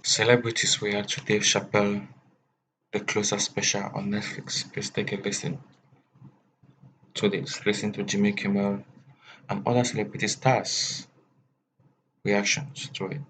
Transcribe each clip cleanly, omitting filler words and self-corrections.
Celebrities react to Dave Chappelle, the Closer special on Netflix. Please take a listen to this. Listen to Jimmy Kimmel and other celebrity stars' reactions to it.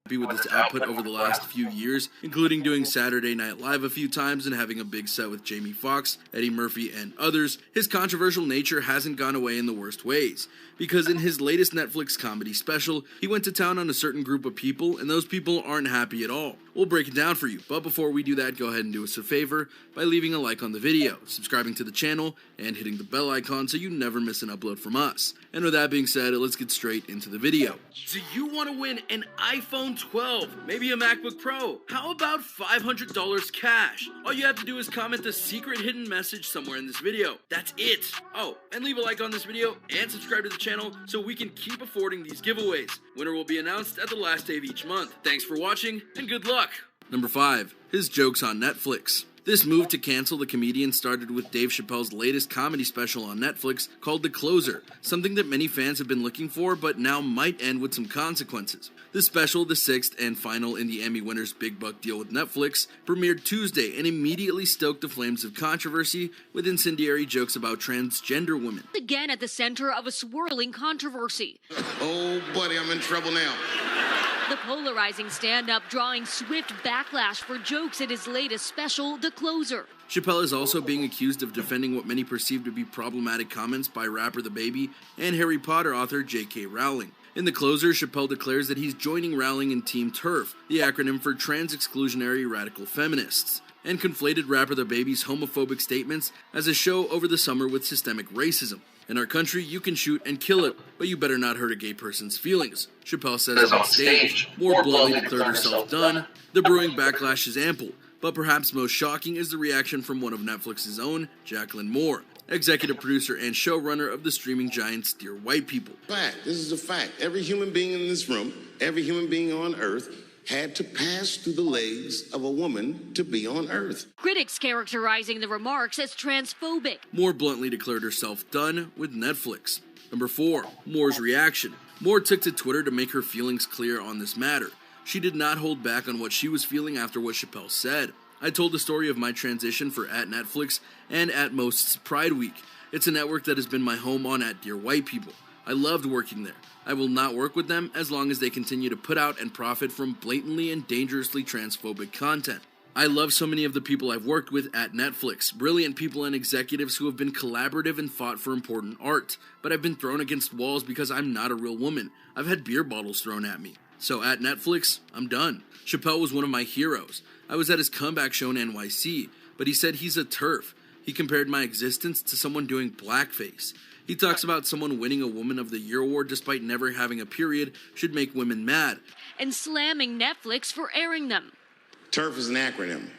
Happy with his output over the last few years, including doing Saturday Night Live a few times and having a big set with Jamie Foxx, Eddie Murphy, and others. His controversial nature hasn't gone away in the worst ways, because in his latest Netflix comedy special, he went to town on a certain group of people, and those people aren't happy at all. We'll break it down for you, but before we do that, go ahead and do us a favor by leaving a like on the video, subscribing to the channel, and hitting the bell icon so you never miss an upload from us. And with that being said, let's get straight into the video. Do you want to win an iPhone 12, maybe a MacBook Pro? How about $500 cash? All you have to do is comment the secret hidden message somewhere in this video. That's it. Oh, and leave a like on this video and subscribe to the channel so we can keep affording these giveaways. Winner will be announced at the last day of each month. Thanks for watching and good luck. Number 5. His jokes on Netflix. This move to cancel the comedian started with Dave Chappelle's latest comedy special on Netflix called The Closer, something that many fans have been looking for but now might end with some consequences. The special, the sixth and final in the Emmy winner's big buck deal with Netflix, premiered Tuesday and immediately stoked the flames of controversy with incendiary jokes about transgender women. Again at the center of a swirling controversy. Oh, buddy, I'm in trouble now. The polarizing stand-up drawing swift backlash for jokes in his latest special, The Closer. Chappelle is also being accused of defending what many perceive to be problematic comments by rapper The Baby and Harry Potter author J.K. Rowling. In The Closer, Chappelle declares that he's joining Rowling in Team TERF, the acronym for Trans Exclusionary Radical Feminists, and conflated rapper The Baby's homophobic statements as a show over the summer with systemic racism. In our country, you can shoot and kill it, but you better not hurt a gay person's feelings, Chappelle says on stage, more bluntly declared herself done. The brewing backlash is ample, but perhaps most shocking is the reaction from one of Netflix's own, Jacqueline Moore, executive producer and showrunner of the streaming giant's Dear White People. Fact. This is a fact. Every human being in this room, every human being on Earth, had to pass through the legs of a woman to be on Earth. Critics characterizing the remarks as transphobic. Moore bluntly declared herself done with Netflix. Number 4. Moore's reaction. Moore took to Twitter to make her feelings clear on this matter. She did not hold back on what she was feeling after what Chappelle said. I told the story of my transition for @Netflix and @Most's Pride Week. It's a network that has been my home on @Dear White People. I loved working there. I will not work with them as long as they continue to put out and profit from blatantly and dangerously transphobic content. I love so many of the people I've worked with at Netflix, brilliant people and executives who have been collaborative and fought for important art, but I've been thrown against walls because I'm not a real woman. I've had beer bottles thrown at me. So at Netflix, I'm done. Chappelle was one of my heroes. I was at his comeback show in NYC, but he said he's a TERF. He compared my existence to someone doing blackface. He talks about someone winning a Woman of the Year award despite never having a period should make women mad. And slamming Netflix for airing them. TERF is an acronym.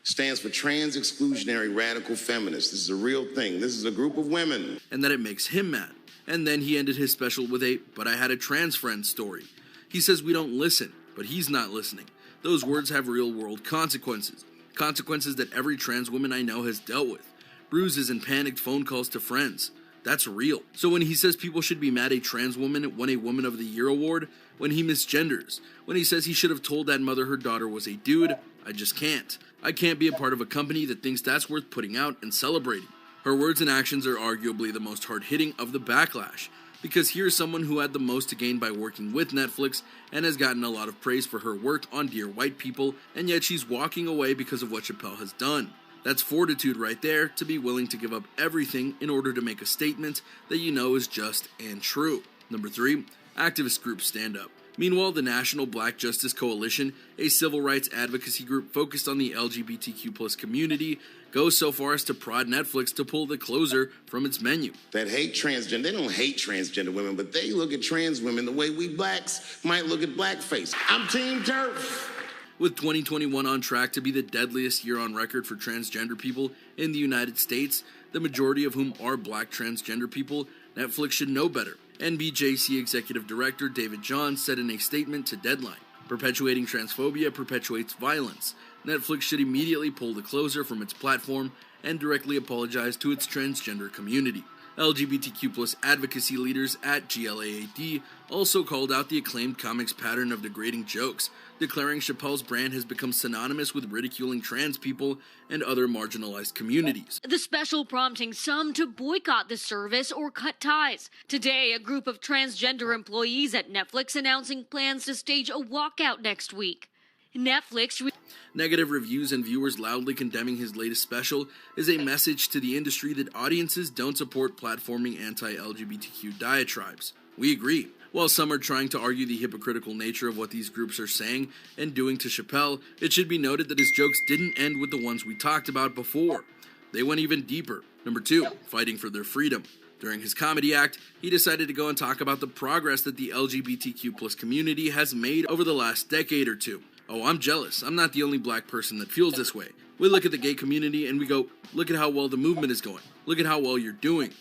Stands for Trans Exclusionary Radical Feminists. This is a real thing. This is a group of women. And that it makes him mad. And then he ended his special with a "but I had a trans friend" story. He says we don't listen, but he's not listening. Those words have real-world consequences. Consequences that every trans woman I know has dealt with. Bruises and panicked phone calls to friends. That's real. So when he says people should be mad a trans woman won a Woman of the Year award, when he misgenders, when he says he should have told that mother her daughter was a dude, I just can't. I can't be a part of a company that thinks that's worth putting out and celebrating. Her words and actions are arguably the most hard-hitting of the backlash, because here's someone who had the most to gain by working with Netflix and has gotten a lot of praise for her work on Dear White People, and yet she's walking away because of what Chappelle has done. That's fortitude right there, to be willing to give up everything in order to make a statement that you know is just and true. Number 3, activist groups stand up. Meanwhile, the National Black Justice Coalition, a civil rights advocacy group focused on the LGBTQ+ community, goes so far as to prod Netflix to pull The Closer from its menu. That hate transgender, they don't hate transgender women, but they look at trans women the way we blacks might look at blackface. I'm Team TERF. With 2021 on track to be the deadliest year on record for transgender people in the United States, the majority of whom are black transgender people, Netflix should know better. NBJC Executive Director David Johns said in a statement to Deadline, "Perpetuating transphobia perpetuates violence. Netflix should immediately pull The Closer from its platform and directly apologize to its transgender community." LGBTQ plus advocacy leaders at GLAAD also called out the acclaimed comic's pattern of degrading jokes, declaring Chappelle's brand has become synonymous with ridiculing trans people and other marginalized communities. The special prompting some to boycott the service or cut ties. Today, a group of transgender employees at Netflix announcing plans to stage a walkout next week. Negative reviews and viewers loudly condemning his latest special is a message to the industry that audiences don't support platforming anti-LGBTQ diatribes. We agree. While some are trying to argue the hypocritical nature of what these groups are saying and doing to Chappelle, it should be noted that his jokes didn't end with the ones we talked about before. They went even deeper. Number 2, fighting for their freedom. During his comedy act, he decided to go and talk about the progress that the LGBTQ plus community has made over the last decade or two. Oh, I'm jealous. I'm not the only black person that feels this way. We look at the gay community and we go, look at how well the movement is going. Look at how well you're doing.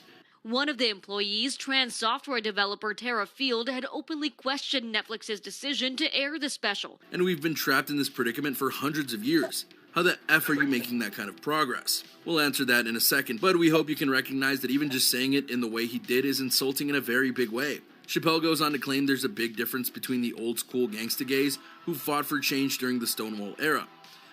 One of the employees, trans software developer Tara Field, had openly questioned Netflix's decision to air the special. And we've been trapped in this predicament for hundreds of years. How the F are you making that kind of progress? We'll answer that in a second, but we hope you can recognize that even just saying it in the way he did is insulting in a very big way. Chappelle goes on to claim there's a big difference between the old school gangsta gays who fought for change during the Stonewall era.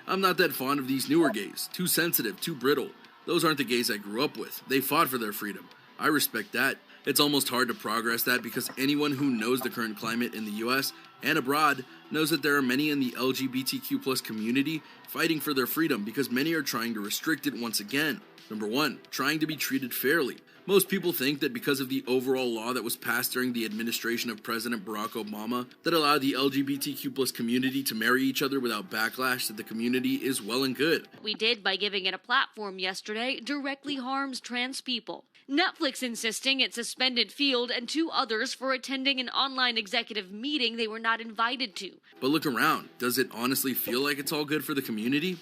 I'm not that fond of these newer gays. Too sensitive, too brittle. Those aren't the gays I grew up with. They fought for their freedom. I respect that. It's almost hard to progress that because anyone who knows the current climate in the US and abroad knows that there are many in the LGBTQ plus community fighting for their freedom because many are trying to restrict it once again. Number 1, trying to be treated fairly. Most people think that because of the overall law that was passed during the administration of President Barack Obama that allowed the LGBTQ plus community to marry each other without backlash, that the community is well and good. We did by giving it a platform yesterday directly harms trans people. Netflix insisting it suspended Field and 2 others for attending an online executive meeting they were not invited to. But look around. Does it honestly feel like it's all good for the community?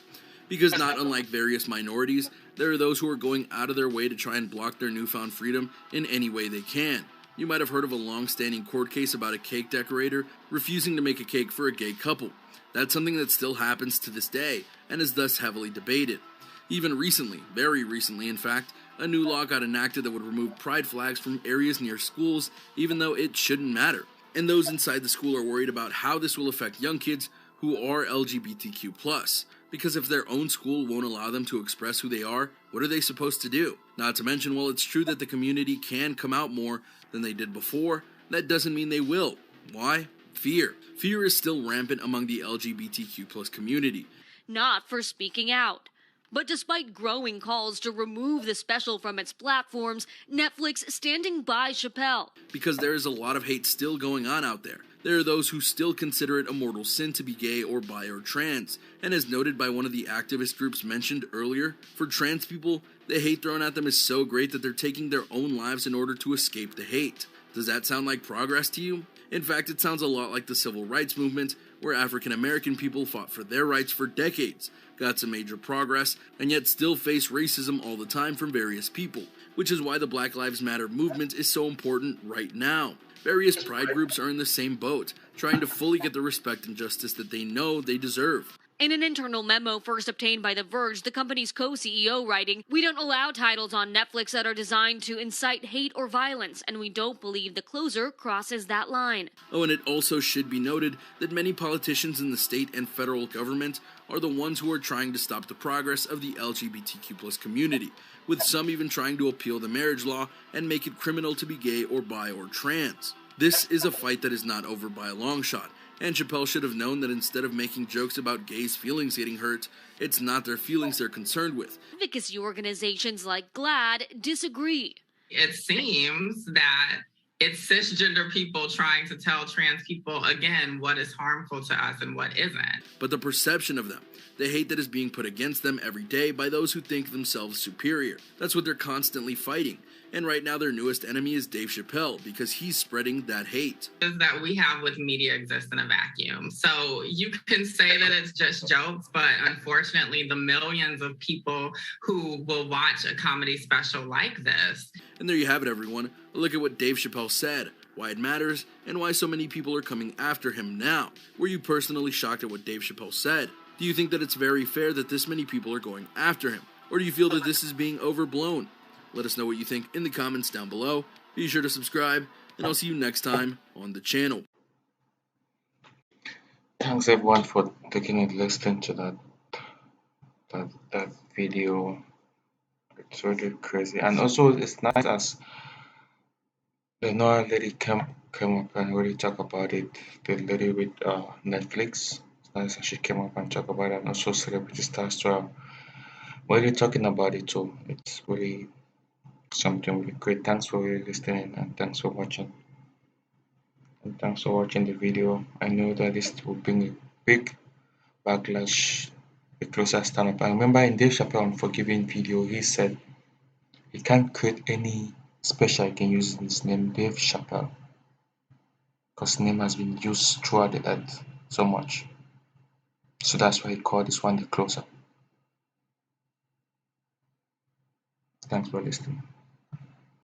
Because not unlike various minorities, there are those who are going out of their way to try and block their newfound freedom in any way they can. You might have heard of a long-standing court case about a cake decorator refusing to make a cake for a gay couple. That's something that still happens to this day and is thus heavily debated. Even recently, very recently in fact, a new law got enacted that would remove pride flags from areas near schools, even though it shouldn't matter. And those inside the school are worried about how this will affect young kids who are LGBTQ+. Because if their own school won't allow them to express who they are, what are they supposed to do? Not to mention, while it's true that the community can come out more than they did before, that doesn't mean they will. Why? Fear. Fear is still rampant among the LGBTQ+ community. Not for speaking out. But despite growing calls to remove the special from its platforms, Netflix standing by Chappelle. Because there is a lot of hate still going on out there. There are those who still consider it a mortal sin to be gay or bi or trans. And as noted by one of the activist groups mentioned earlier, for trans people, the hate thrown at them is so great that they're taking their own lives in order to escape the hate. Does that sound like progress to you? In fact, it sounds a lot like the civil rights movement, where African American people fought for their rights for decades, got some major progress, and yet still face racism all the time from various people, which is why the Black Lives Matter movement is so important right now. Various pride groups are in the same boat, trying to fully get the respect and justice that they know they deserve. In an internal memo first obtained by The Verge, the company's co-CEO writing, "We don't allow titles on Netflix that are designed to incite hate or violence, and we don't believe the closer crosses that line." Oh, and it also should be noted that many politicians in the state and federal government are the ones who are trying to stop the progress of the LGBTQ+ community, with some even trying to appeal the marriage law and make it criminal to be gay or bi or trans. This is a fight that is not over by a long shot. And Chappelle should have known that instead of making jokes about gays' feelings getting hurt, it's not their feelings they're concerned with. Advocacy organizations like GLAAD disagree. It seems that it's cisgender people trying to tell trans people, again, what is harmful to us and what isn't. But the perception of them, the hate that is being put against them every day by those who think themselves superior, that's what they're constantly fighting. And right now their newest enemy is Dave Chappelle, because he's spreading that hate. Is that we have with media exists in a vacuum. So you can say that it's just jokes, but unfortunately the millions of people who will watch a comedy special like this. And there you have it, everyone. A look at what Dave Chappelle said, why it matters, and why so many people are coming after him now. Were you personally shocked at what Dave Chappelle said? Do you think that it's very fair that this many people are going after him? Or do you feel that this is being overblown? Let us know what you think in the comments down below. Be sure to subscribe, and I'll see you next time on the channel. Thanks everyone for taking a listen to that video. It's really crazy, and also it's nice as the Noah lady came up and really talk about it. The lady with Netflix. It's nice that she came up and talk about it, and also celebrity stars too. Really talking about it too. It's really something really great. Thanks for really listening, and thanks for watching. And thanks for watching the video. I know that this will bring a big backlash, a closer stand up. I remember in Dave Chappelle Unforgiving video, he said he can't create any special he can use his name, Dave Chappelle, because name has been used throughout the earth so much. So that's why he called this one the closer. Thanks for listening.